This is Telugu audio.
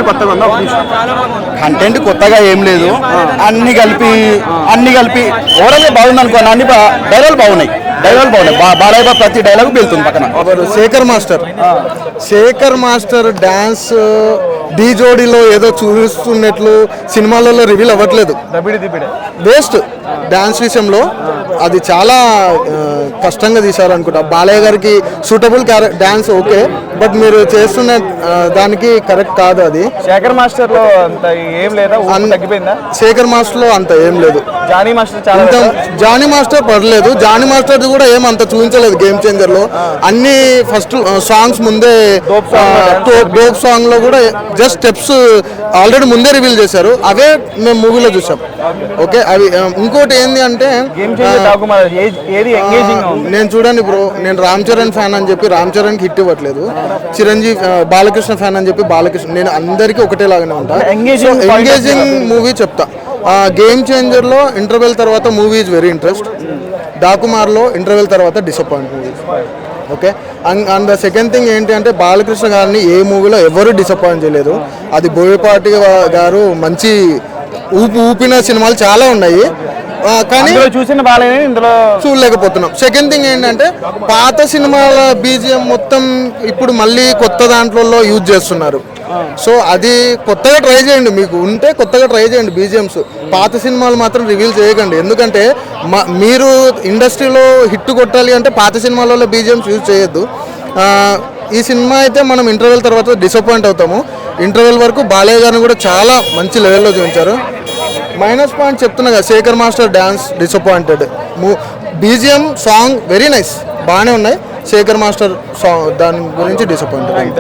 కొత్తగా ఉందా? కంటెంట్ కొత్తగా ఏం లేదు, అన్ని కలిపి ఓవరాల్గా బాగుంది అనుకోండి. అన్ని డైలాగులు బాగున్నాయి, బాలయ్య ప్రతి డైలాగ్ వెళ్తుంది పక్కన. శేఖర్ మాస్టర్ డాన్స్ డీ జోడీలో ఏదో చూపిస్తున్నట్లు సినిమాలలో రివీల్ అవ్వట్లేదు. వేస్ట్ డాన్స్ విషయంలో అది చాలా కష్టంగా తీశారు అనుకుంటా. బాలయ్య గారికి సూటబుల్ డాన్స్ ఓకే, బట్ మీరు చేస్తున్న దానికి కరెక్ట్ కాదు. అది శేఖర్ మాస్టర్ లో అంత ఏం లేదా, తగ్గిపోయిందా? శేఖర్ మాస్టర్ లో అంత ఏం లేదు. జానీ మాస్టర్ పర్లేదు. జానీ మాస్టర్ కూడా ఏం అంత చూపించలేదు. గేమ్ చేంజర్ లో అన్ని ఫస్ట్ సాంగ్స్ ముందే, డోప్ సాంగ్ లో కూడా జస్ట్ స్టెప్స్ ఆల్రెడీ ముందే రివీల్ చేశారు. అవే మేము మూవీలో చూసాం. ఓకే, అవి ఇంకోటి ఏంది అంటే నేను చూడండి బ్రో, నేను రామ్ చరణ్ ఫ్యాన్ అని చెప్పి రామ్ చరణ్ కి హిట్ ఇవ్వట్లేదు, చిరంజీవి బాలకృష్ణ ఫ్యాన్ అని చెప్పి బాలకృష్ణ, నేను అందరికీ ఒకటేలాగానే ఉంటా. ఎంగేజింగ్ మూవీ చెప్తా. గేమ్ చేంజర్ లో ఇంటర్వెల్ తర్వాత మూవీ ఈజ్ వెరీ ఇంట్రెస్ట్. డాకుమార్లో ఇంటర్వెల్ తర్వాత disappoint movie. Okay, and the second thing ఏంటి అంటే బాలకృష్ణ గారిని ఏ మూవీలో ఎవరు డిసప్పాయింట్ చేయలేదు. అది బోయపాటి గారు మంచి ఊపిన సినిమాలు చాలా ఉన్నాయి, కానీ చూసిన బాలయ్య ఇందులో చూడలేకపోతున్నాం. సెకండ్ థింగ్ ఏంటంటే పాత సినిమాల బీజిఎం మొత్తం ఇప్పుడు మళ్ళీ కొత్త దాంట్లో యూజ్ చేస్తున్నారు. సో అది కొత్తగా ట్రై చేయండి, మీకు ఉంటే కొత్తగా ట్రై చేయండి బీజిఎమ్స్. పాత సినిమాలు మాత్రం రివీల్ చేయకండి, ఎందుకంటే మీరు ఇండస్ట్రీలో హిట్ కొట్టాలి అంటే పాత సినిమాలలో బీజిఎమ్స్ యూజ్ చేయొద్దు. ఈ సినిమా అయితే మనం ఇంటర్వెల్ తర్వాత డిసప్పాయింట్ అవుతాము. ఇంటర్వెల్ వరకు బాలయ్య గారిని కూడా చాలా మంచి లెవెల్లో చూపించారు. మైనస్ పాయింట్ చెప్తున్నా కదా, Shekhar master dance disappointed. BGM song very nice, బాగానే ఉన్నాయి. శేఖర్ మాస్టర్ సాంగ్ దాని గురించి డిసప్పాయింటెడ్.